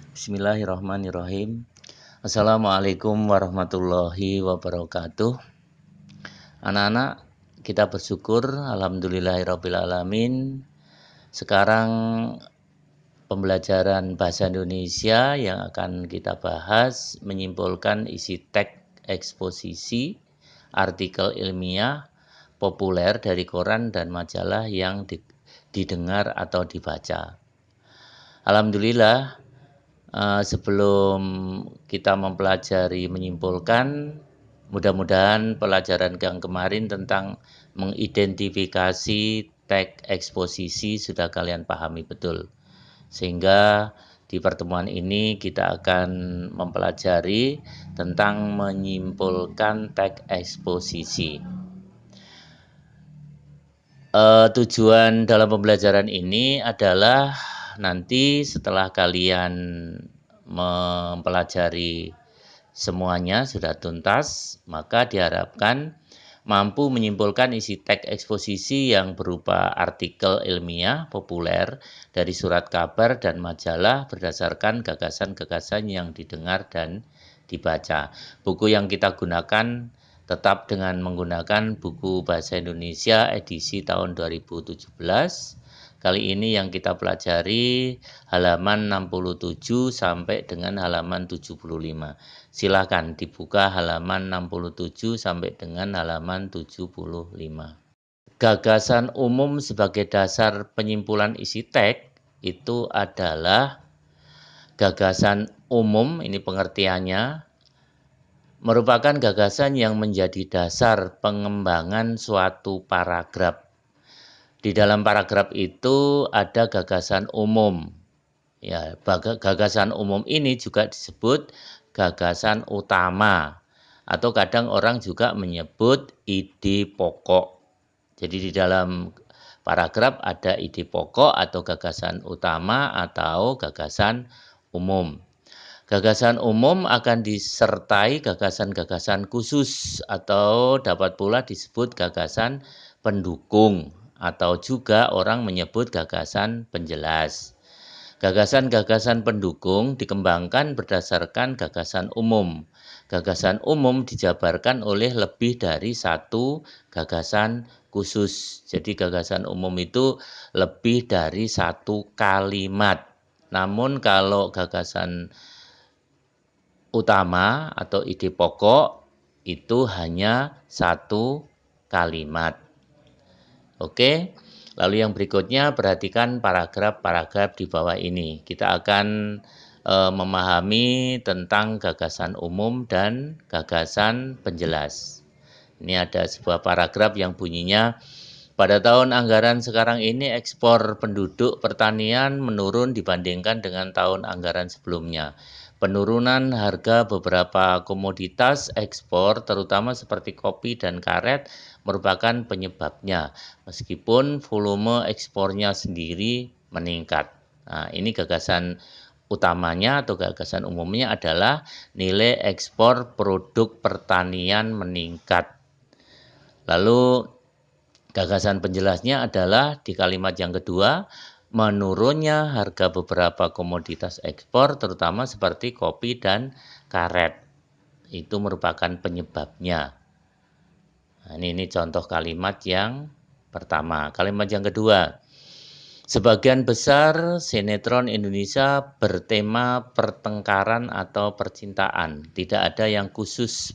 Bismillahirrahmanirrahim. Assalamualaikum warahmatullahi wabarakatuh. Anak-anak, kita bersyukur alhamdulillahirrabbilalamin. Sekarang pembelajaran bahasa Indonesia yang akan kita bahas menyimpulkan isi teks eksposisi, artikel ilmiah, populer dari koran dan majalah yang didengar atau dibaca. Alhamdulillah, sebelum kita mempelajari menyimpulkan, mudah-mudahan pelajaran yang kemarin tentang mengidentifikasi teks eksposisi sudah kalian pahami betul. Sehingga di pertemuan ini kita akan mempelajari tentang menyimpulkan teks eksposisi. Tujuan dalam pembelajaran ini adalah nanti setelah kalian mempelajari semuanya sudah tuntas, maka diharapkan mampu menyimpulkan isi teks eksposisi yang berupa artikel ilmiah populer dari surat kabar dan majalah berdasarkan gagasan-gagasan yang didengar dan dibaca. Buku yang kita gunakan tetap dengan menggunakan buku Bahasa Indonesia edisi tahun 2017. Kali ini yang kita pelajari halaman 67 sampai dengan halaman 75. Silakan dibuka halaman 67 sampai dengan halaman 75. Gagasan umum sebagai dasar penyimpulan isi teks itu adalah gagasan umum, ini pengertiannya, merupakan gagasan yang menjadi dasar pengembangan suatu paragraf. Di dalam paragraf itu ada gagasan umum. Ya, gagasan umum ini juga disebut gagasan utama atau kadang orang juga menyebut ide pokok. Jadi di dalam paragraf ada ide pokok atau gagasan utama atau gagasan umum. Gagasan umum akan disertai gagasan-gagasan khusus atau dapat pula disebut gagasan pendukung atau juga orang menyebut gagasan penjelas. Gagasan-gagasan pendukung dikembangkan berdasarkan gagasan umum. Gagasan umum dijabarkan oleh lebih dari satu gagasan khusus. Jadi gagasan umum itu lebih dari satu kalimat. Namun kalau gagasan utama atau ide pokok itu hanya satu kalimat. Oke, lalu yang berikutnya perhatikan paragraf-paragraf di bawah ini. Kita akan memahami tentang gagasan umum dan gagasan penjelas. Ini ada sebuah paragraf yang bunyinya, pada tahun anggaran sekarang ini ekspor penduduk pertanian menurun dibandingkan dengan tahun anggaran sebelumnya. Penurunan harga beberapa komoditas ekspor, terutama seperti kopi dan karet, merupakan penyebabnya, meskipun volume ekspornya sendiri meningkat. Nah, ini gagasan utamanya atau gagasan umumnya adalah nilai ekspor produk pertanian meningkat. Lalu gagasan penjelasnya adalah di kalimat yang kedua, menurunnya harga beberapa komoditas ekspor terutama seperti kopi dan karet. Itu merupakan penyebabnya. Nah, ini contoh kalimat yang pertama. Kalimat yang kedua, sebagian besar sinetron Indonesia bertema pertengkaran atau percintaan. Tidak ada yang khusus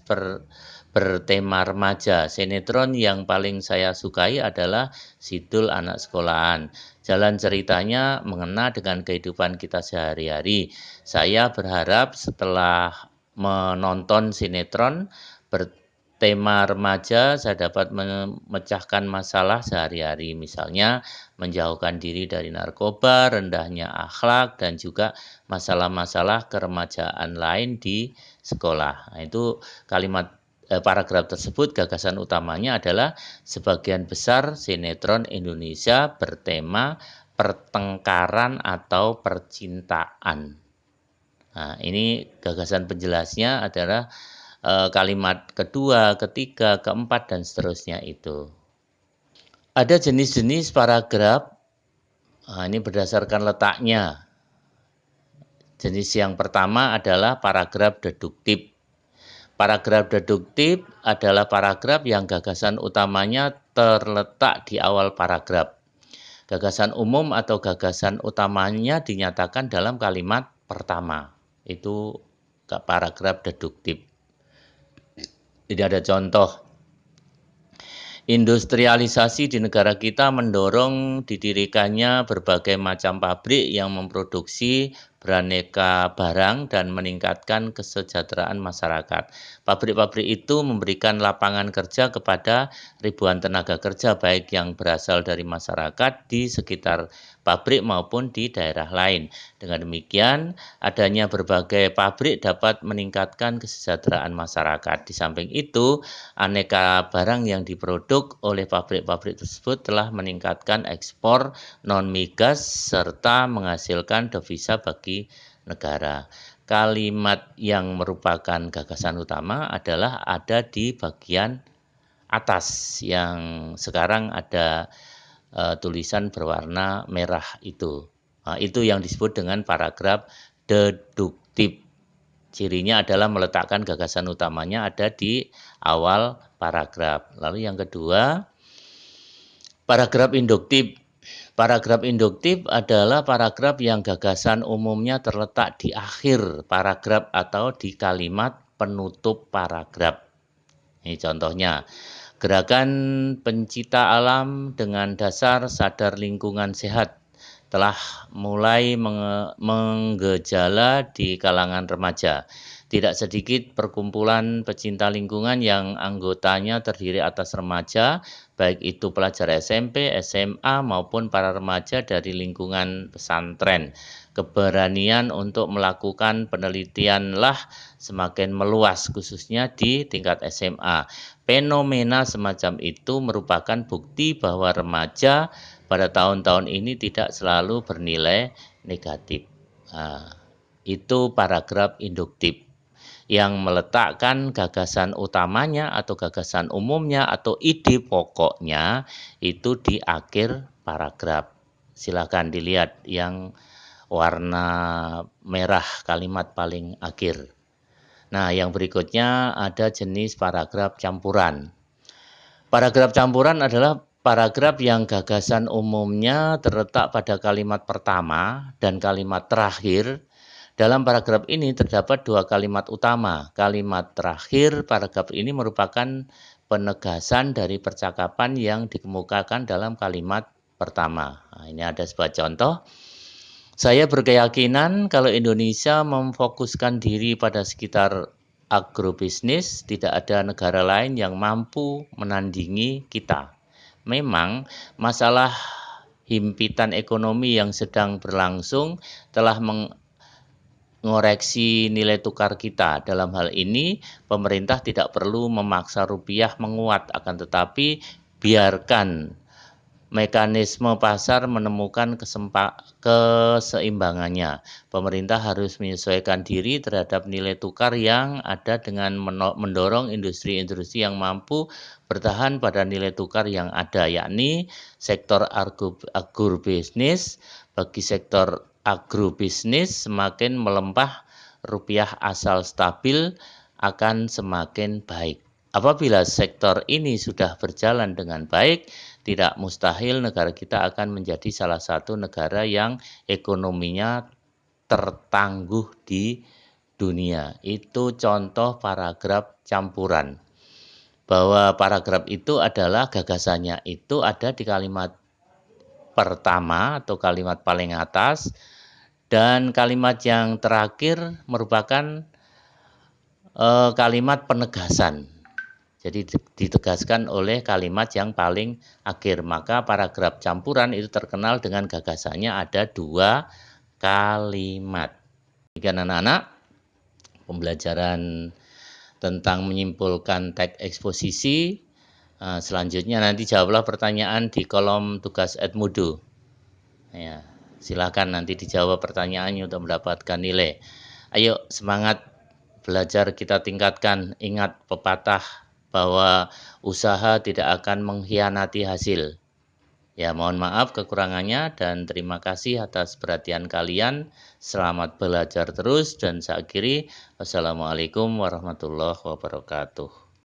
bertema remaja. Sinetron yang paling saya sukai adalah Sidul Anak Sekolahan. Jalan ceritanya mengena dengan kehidupan kita sehari-hari. Saya berharap setelah menonton sinetron bertema remaja, saya dapat memecahkan masalah sehari-hari. Misalnya menjauhkan diri dari narkoba, rendahnya akhlak, dan juga masalah-masalah keremajaan lain di sekolah. Nah, itu paragraf tersebut gagasan utamanya adalah sebagian besar sinetron Indonesia bertema pertengkaran atau percintaan. Nah, ini gagasan penjelasnya adalah kalimat kedua, ketiga, keempat, dan seterusnya itu. Ada jenis-jenis paragraf, ini berdasarkan letaknya. Jenis yang pertama adalah paragraf deduktif. Paragraf deduktif adalah paragraf yang gagasan utamanya terletak di awal paragraf. Gagasan umum atau gagasan utamanya dinyatakan dalam kalimat pertama. Itu paragraf deduktif. Jadi ada contoh. Industrialisasi di negara kita mendorong didirikannya berbagai macam pabrik yang memproduksi beraneka barang dan meningkatkan kesejahteraan masyarakat. Pabrik-pabrik itu memberikan lapangan kerja kepada ribuan tenaga kerja baik yang berasal dari masyarakat di sekitar pabrik maupun di daerah lain. Dengan demikian, adanya berbagai pabrik dapat meningkatkan kesejahteraan masyarakat. Di samping itu, aneka barang yang diproduk oleh pabrik-pabrik tersebut telah meningkatkan ekspor non-migas serta menghasilkan devisa bagi negara. Kalimat yang merupakan gagasan utama adalah ada di bagian atas yang sekarang ada tulisan berwarna merah itu. Nah, itu yang disebut dengan paragraf deduktif. Cirinya adalah meletakkan gagasan utamanya ada di awal paragraf. Lalu yang kedua, paragraf induktif. Paragraf induktif adalah paragraf yang gagasan umumnya terletak di akhir paragraf atau di kalimat penutup paragraf. Ini contohnya, gerakan pencipta alam dengan dasar sadar lingkungan sehat telah mulai menggejala di kalangan remaja. Tidak sedikit perkumpulan pecinta lingkungan yang anggotanya terdiri atas remaja, baik itu pelajar SMP, SMA, maupun para remaja dari lingkungan pesantren. Keberanian untuk melakukan penelitianlah semakin meluas, khususnya di tingkat SMA. Fenomena semacam itu merupakan bukti bahwa remaja pada tahun-tahun ini tidak selalu bernilai negatif. Nah, itu paragraf induktif yang meletakkan gagasan utamanya atau gagasan umumnya atau ide pokoknya itu di akhir paragraf. Silakan dilihat yang warna merah kalimat paling akhir. Nah, yang berikutnya ada jenis paragraf campuran. Paragraf campuran adalah paragraf yang gagasan umumnya terletak pada kalimat pertama dan kalimat terakhir. Dalam paragraf ini terdapat dua kalimat utama. Kalimat terakhir paragraf ini merupakan penegasan dari percakapan yang dikemukakan dalam kalimat pertama. Nah, ini ada sebuah contoh. Saya berkeyakinan kalau Indonesia memfokuskan diri pada sekitar agrobisnis, tidak ada negara lain yang mampu menandingi kita. Memang masalah himpitan ekonomi yang sedang berlangsung telah mengoreksi nilai tukar kita. Dalam hal ini, pemerintah tidak perlu memaksa rupiah menguat, akan tetapi biarkan mekanisme pasar menemukan keseimbangannya. Pemerintah harus menyesuaikan diri terhadap nilai tukar yang ada dengan mendorong industri-industri yang mampu bertahan pada nilai tukar yang ada, yakni sektor agrobisnis. Bagi sektor agrobisnis, semakin melempah rupiah asal stabil akan semakin baik. Apabila sektor ini sudah berjalan dengan baik, tidak mustahil negara kita akan menjadi salah satu negara yang ekonominya tertangguh di dunia. Itu contoh paragraf campuran. Bahwa paragraf itu adalah gagasannya itu ada di kalimat pertama atau kalimat paling atas, dan kalimat yang terakhir merupakan kalimat penegasan. Jadi ditegaskan oleh kalimat yang paling akhir. Maka paragraf campuran itu terkenal dengan gagasannya ada dua kalimat. Demikian anak-anak, pembelajaran tentang menyimpulkan teks eksposisi. Selanjutnya nanti jawablah pertanyaan di kolom tugas Edmodo. Ya, silakan nanti dijawab pertanyaannya untuk mendapatkan nilai. Ayo semangat belajar kita tingkatkan. Ingat pepatah bahwa usaha tidak akan mengkhianati hasil. Ya, mohon maaf kekurangannya dan terima kasih atas perhatian kalian. Selamat belajar terus dan saya akhiri. Wassalamualaikum warahmatullahi wabarakatuh.